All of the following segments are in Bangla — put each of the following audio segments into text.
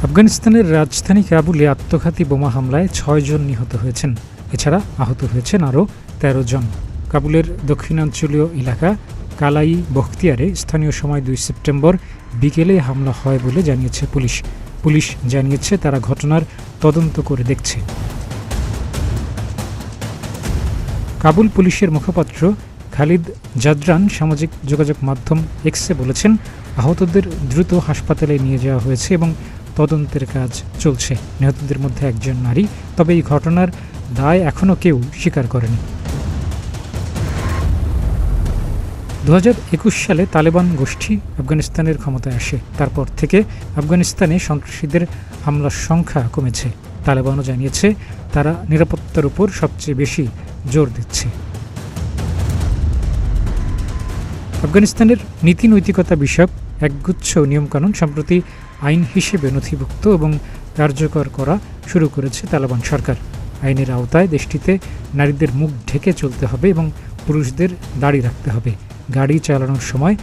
আফগানিস্তানের রাজধানী কাবুলে আত্মঘাতী বোমা হামলায় ৬ জন নিহত হয়েছেন। এছাড়া আহত হয়েছেন আরও ১৩ জন। কাবুলের দক্ষিণাঞ্চলীয় এলাকা কালাই বখতিয়ারে স্থানীয় সময় ২ সেপ্টেম্বর বিকেলে হামলা হয় বলে জানিয়েছে পুলিশ। পুলিশ জানিয়েছে তারা ঘটনার তদন্ত করে দেখছে। কাবুল পুলিশের মুখপাত্র খালিদ জাদরান সামাজিক যোগাযোগ মাধ্যম এক্সে বলেছেন, আহতদের দ্রুত হাসপাতালে নিয়ে যাওয়া হয়েছে এবং তদন্তের কাজ চলছে। নিহতদের মধ্যে একজন নারী, তবে এই ঘটনার দায় এখনও কেউ স্বীকার করেনি। ২০২১ সালে তালেবান গোষ্ঠী আফগানিস্তানের ক্ষমতায় আসে। তারপর থেকে আফগানিস্তানে সন্ত্রাসীদের হামলার সংখ্যা কমেছে। তালেবানও জানিয়েছে তারা নিরাপত্তার উপর সবচেয়ে বেশি জোর দিচ্ছে। আফগানিস্তানের নীতি নৈতিকতা বিষয়ক একগুচ্ছ নিয়মকানুন সম্প্রতি আইন হিসেবে নথিভুক্ত এবং কার্যকর করা শুরু করেছে তালেবান সরকার। আইনের আওতায় দেশটিতে নারীদের মুখ ঢেকে চলতে হবে এবং পুরুষদের দাড়ি রাখতে হবে। গাড়ি চালানোর সময়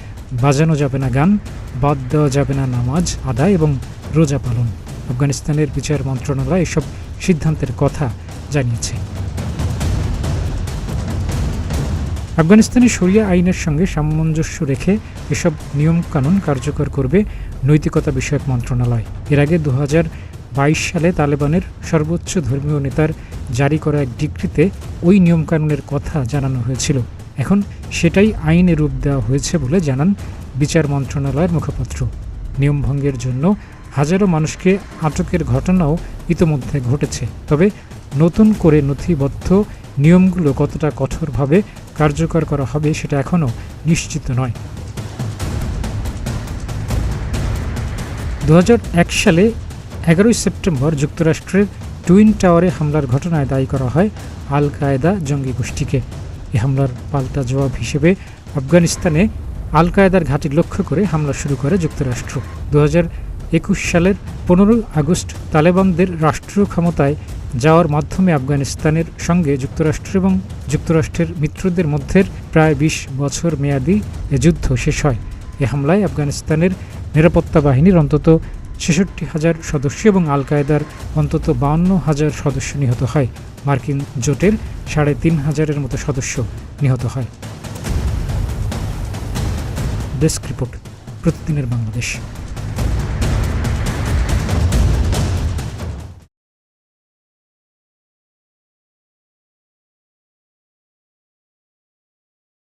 বাজানো যাবে না গান, বাদ দেওয়া যাবে না নামাজ আদায় এবং রোজা পালন। আফগানিস্তানের বিচার মন্ত্রণালয় এসব সিদ্ধান্তের কথা জানিয়েছে। আফগানিস্তানের শরিয়া আইনের সঙ্গে সামঞ্জস্য রেখে এসব নিয়মকানুন কার্যকর করবে নৈতিকতা বিষয়ক মন্ত্রণালয়। এর আগে ২০২২ সালে তালেবানের সর্বোচ্চ ধর্মীয় নেতার জারি করা এক ডিক্রিতে ওই নিয়মকানুনের কথা জানানো হয়েছিল। এখন সেটাই আইনে রূপ দেওয়া হয়েছে বলে জানান বিচার মন্ত্রণালয়ের মুখপাত্র। নিয়মভঙ্গের জন্য হাজারো মানুষকে আটকের ঘটনাও ইতোমধ্যে ঘটেছে। তবে নতুন করে নথিবদ্ধ নিয়মগুলো কতটা কঠোরভাবে কার্যকর করা হবে সেটা এখনও নিশ্চিত নয়। ২০০১ সালে ১১ সেপ্টেম্বর যুক্তরাষ্ট্রের টুইন টাওয়ারে হামলার ঘটনায় দায়ী করা হয় আল কায়েদা জঙ্গি গোষ্ঠীকে। এ হামলার পাল্টা জবাব হিসেবে আফগানিস্তানে আল কায়েদার ঘাঁটি লক্ষ্য করে হামলা শুরু করে যুক্তরাষ্ট্র। ২০২১ সালের ১৫ আগস্ট তালেবানদের রাষ্ট্রীয় ক্ষমতায় যাওয়ার মাধ্যমে আফগানিস্তানের সঙ্গে যুক্তরাষ্ট্র এবং যুক্তরাষ্ট্রের মিত্রদের মধ্যে প্রায় ২০ বছর মেয়াদী এ যুদ্ধ শেষ হয়। এ হামলায় আফগানিস্তানের নিরাপত্তা বাহিনীর অন্তত ৬৬,০০০ সদস্য এবং আল কায়েদার অন্তত ৫২,০০০ সদস্য নিহত হয়। মার্কিন জোটের ৩,৫০০-এর মতো সদস্য নিহত হয়। ডেস্ক রিপোর্ট, প্রতিদিনের বাংলাদেশ।